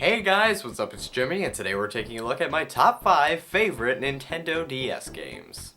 Hey guys, what's up? It's Jimmy, and today we're taking a look at my top 5 favorite Nintendo DS games.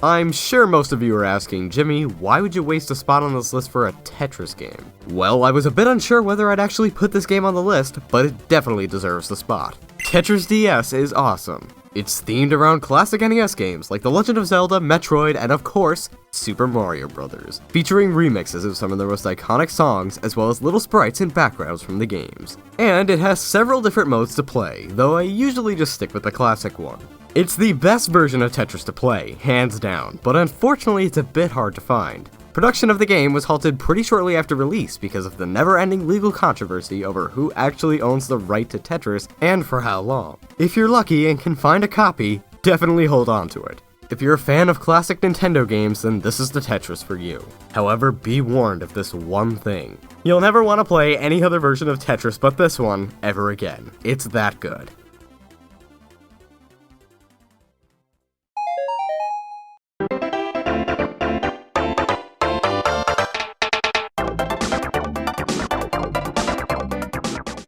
I'm sure most of you are asking, Jimmy, why would you waste a spot on this list for a Tetris game? Well, I was a bit unsure whether I'd actually put this game on the list, but it definitely deserves the spot. Tetris DS is awesome. It's themed around classic NES games like The Legend of Zelda, Metroid, and of course, Super Mario Bros., featuring remixes of some of the most iconic songs as well as little sprites and backgrounds from the games. And it has several different modes to play, though I usually just stick with the classic one. It's the best version of Tetris to play, hands down, but unfortunately it's a bit hard to find. Production of the game was halted pretty shortly after release because of the never-ending legal controversy over who actually owns the right to Tetris and for how long. If you're lucky and can find a copy, definitely hold on to it. If you're a fan of classic Nintendo games, then this is the Tetris for you. However, be warned of this one thing. You'll never want to play any other version of Tetris but this one ever again. It's that good.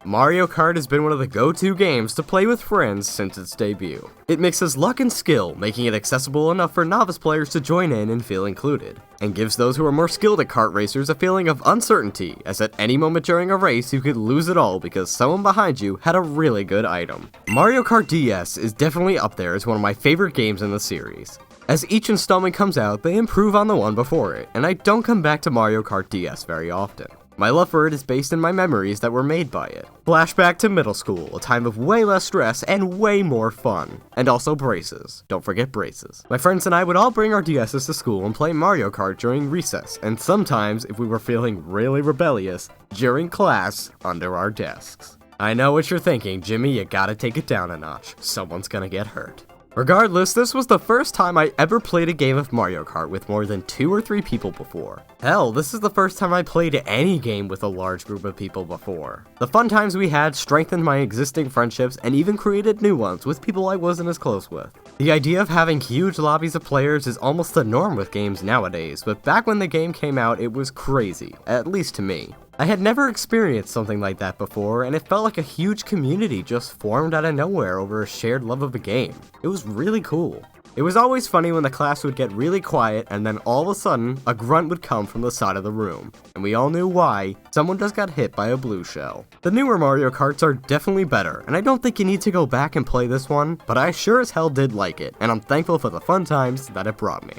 Mario Kart has been one of the go-to games to play with friends since its debut. It mixes luck and skill, making it accessible enough for novice players to join in and feel included, and gives those who are more skilled at kart racers a feeling of uncertainty, as at any moment during a race you could lose it all because someone behind you had a really good item. Mario Kart DS is definitely up there as one of my favorite games in the series. As each installment comes out, they improve on the one before it, and I don't come back to Mario Kart DS very often. My love for it is based in my memories that were made by it. Flashback to middle school, a time of way less stress and way more fun. And also braces. Don't forget braces. My friends and I would all bring our DSs to school and play Mario Kart during recess, and sometimes, if we were feeling really rebellious, during class under our desks. I know what you're thinking, Jimmy, you gotta take it down a notch. Someone's gonna get hurt. Regardless, this was the first time I ever played a game of Mario Kart with more than 2 or 3 people before. Hell, this is the first time I played any game with a large group of people before. The fun times we had strengthened my existing friendships and even created new ones with people I wasn't as close with. The idea of having huge lobbies of players is almost the norm with games nowadays, but back when the game came out it was crazy, at least to me. I had never experienced something like that before, and it felt like a huge community just formed out of nowhere over a shared love of a game. It was really cool. It was always funny when the class would get really quiet and then all of a sudden, a grunt would come from the side of the room. And we all knew why. Someone just got hit by a blue shell. The newer Mario Karts are definitely better, and I don't think you need to go back and play this one, but I sure as hell did like it, and I'm thankful for the fun times that it brought me.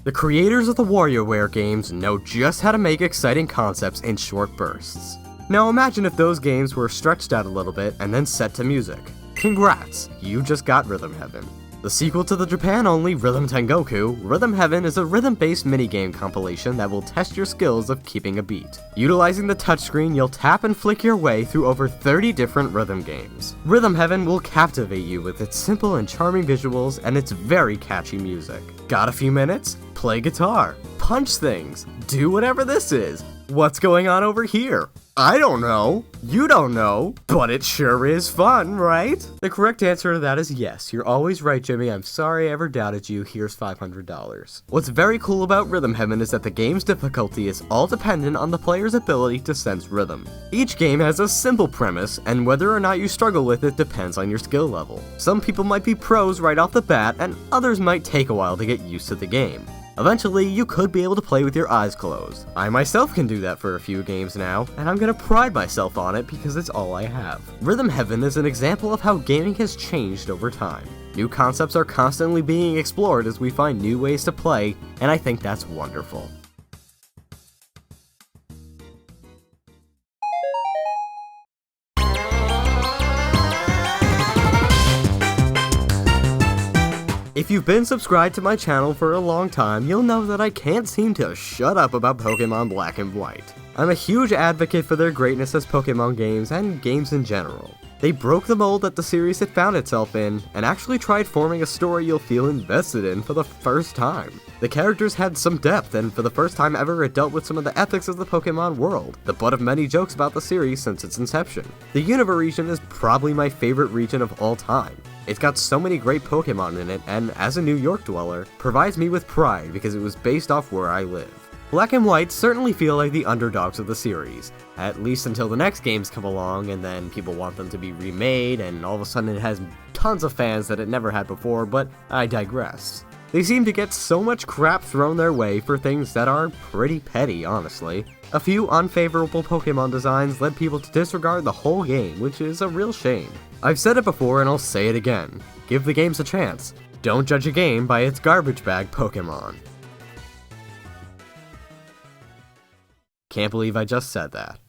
The creators of the WarioWare games know just how to make exciting concepts in short bursts. Now imagine if those games were stretched out a little bit and then set to music. Congrats, you just got Rhythm Heaven. The sequel to the Japan-only Rhythm Tengoku, Rhythm Heaven is a rhythm-based minigame compilation that will test your skills of keeping a beat. Utilizing the touchscreen, you'll tap and flick your way through over 30 different rhythm games. Rhythm Heaven will captivate you with its simple and charming visuals and its very catchy music. Got a few minutes? Play guitar, punch things, do whatever this is. What's going on over here? I don't know. You don't know. But it sure is fun, right? The correct answer to that is yes. You're always right, Jimmy. I'm sorry I ever doubted you. Here's $500. What's very cool about Rhythm Heaven is that the game's difficulty is all dependent on the player's ability to sense rhythm. Each game has a simple premise, and whether or not you struggle with it depends on your skill level. Some people might be pros right off the bat, and others might take a while to get used to the game. Eventually, you could be able to play with your eyes closed. I myself can do that for a few games now, and I'm gonna pride myself on it because it's all I have. Rhythm Heaven is an example of how gaming has changed over time. New concepts are constantly being explored as we find new ways to play, and I think that's wonderful. If you've been subscribed to my channel for a long time, you'll know that I can't seem to shut up about Pokemon Black and White. I'm a huge advocate for their greatness as Pokemon games and games in general. They broke the mold that the series had found itself in, and actually tried forming a story you'll feel invested in for the first time. The characters had some depth, and for the first time ever it dealt with some of the ethics of the Pokemon world, the butt of many jokes about the series since its inception. The Unova region is probably my favorite region of all time. It's got so many great Pokemon in it, and as a New York dweller, provides me with pride because it was based off where I live. Black and White certainly feel like the underdogs of the series, at least until the next games come along and then people want them to be remade and all of a sudden it has tons of fans that it never had before, but I digress. They seem to get so much crap thrown their way for things that are pretty petty, honestly. A few unfavorable Pokemon designs led people to disregard the whole game, which is a real shame. I've said it before and I'll say it again. Give the games a chance. Don't judge a game by its garbage bag Pokemon. Can't believe I just said that.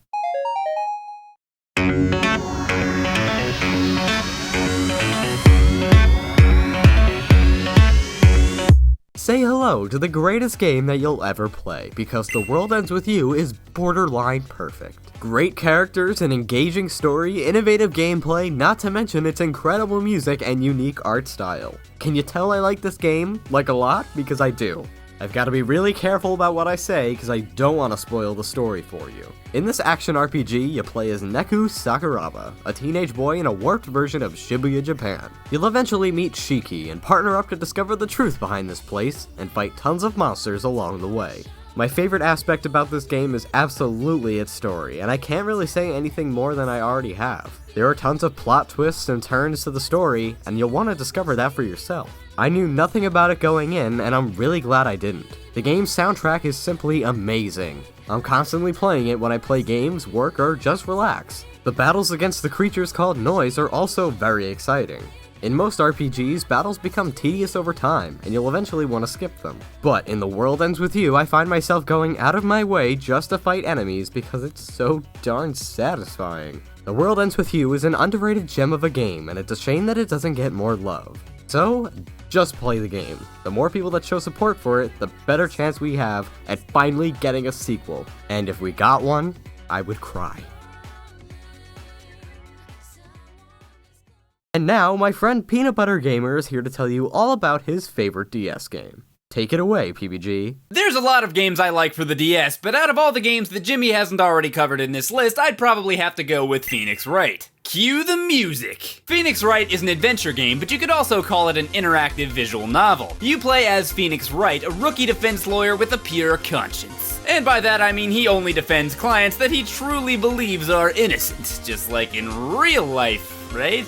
Say hello to the greatest game that you'll ever play, because The World Ends With You is borderline perfect. Great characters, an engaging story, innovative gameplay, not to mention its incredible music and unique art style. Can you tell I like this game? Like a lot? Because I do. I've got to be really careful about what I say because I don't want to spoil the story for you. In this action RPG, you play as Neku Sakuraba, a teenage boy in a warped version of Shibuya, Japan. You'll eventually meet Shiki and partner up to discover the truth behind this place and fight tons of monsters along the way. My favorite aspect about this game is absolutely its story, and I can't really say anything more than I already have. There are tons of plot twists and turns to the story, and you'll want to discover that for yourself. I knew nothing about it going in, and I'm really glad I didn't. The game's soundtrack is simply amazing. I'm constantly playing it when I play games, work, or just relax. The battles against the creatures called Noise are also very exciting. In most RPGs, battles become tedious over time, and you'll eventually want to skip them. But in The World Ends With You, I find myself going out of my way just to fight enemies because it's so darn satisfying. The World Ends With You is an underrated gem of a game, and it's a shame that it doesn't get more love. So, just play the game. The more people that show support for it, the better chance we have at finally getting a sequel. And if we got one, I would cry. And now, my friend PeanutButterGamer is here to tell you all about his favorite DS game. Take it away, PBG. There's a lot of games I like for the DS, but out of all the games that Jimmy hasn't already covered in this list, I'd probably have to go with Phoenix Wright. Cue the music! Phoenix Wright is an adventure game, but you could also call it an interactive visual novel. You play as Phoenix Wright, a rookie defense lawyer with a pure conscience. And by that I mean he only defends clients that he truly believes are innocent, just like in real life, right?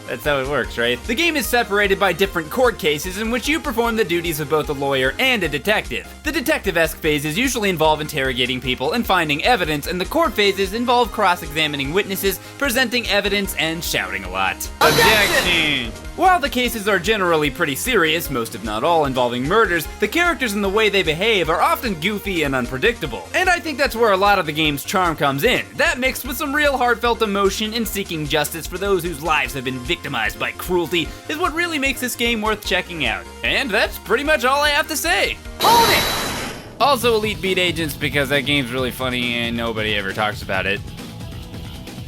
That's how it works, right? The game is separated by different court cases in which you perform the duties of both a lawyer and a detective. The detective-esque phases usually involve interrogating people and finding evidence, and the court phases involve cross-examining witnesses, presenting evidence, and shouting a lot. Objection! While the cases are generally pretty serious, most if not all involving murders, the characters and the way they behave are often goofy and unpredictable. And I think that's where a lot of the game's charm comes in. That mixed with some real heartfelt emotion and seeking justice for those whose lives have been victimized by cruelty is what really makes this game worth checking out. And that's pretty much all I have to say. Hold it! Also Elite Beat Agents because that game's really funny and nobody ever talks about it.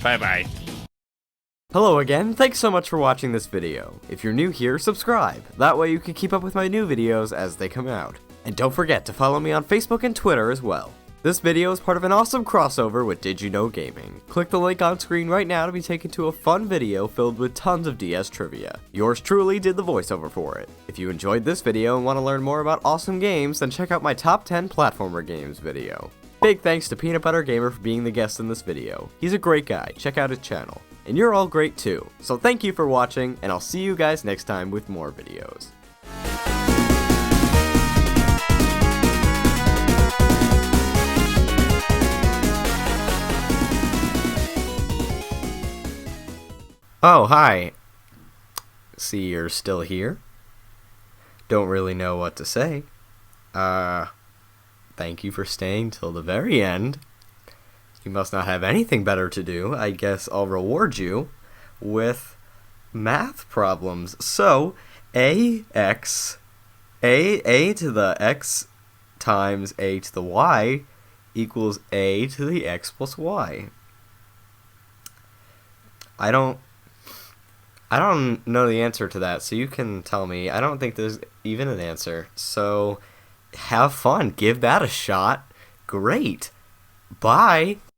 Bye-bye. Hello again, thanks so much for watching this video. If you're new here, subscribe. That way you can keep up with my new videos as they come out. And don't forget to follow me on Facebook and Twitter as well. This video is part of an awesome crossover with Did You Know Gaming. Click the link on screen right now to be taken to a fun video filled with tons of DS trivia. Yours truly did the voiceover for it. If you enjoyed this video and want to learn more about awesome games, then check out my top 10 platformer games video. Big thanks to PeanutButterGamer for being the guest in this video. He's a great guy, check out his channel. And you're all great too. So thank you for watching, and I'll see you guys next time with more videos. Oh, hi. See, you're still here? Don't really know what to say. Thank you for staying till the very end. You must not have anything better to do. I guess I'll reward you with math problems. So, a to the x times a to the y equals a to the x plus y. I don't know the answer to that, so you can tell me. I don't think there's even an answer. So have fun. Give that a shot. Great. Bye.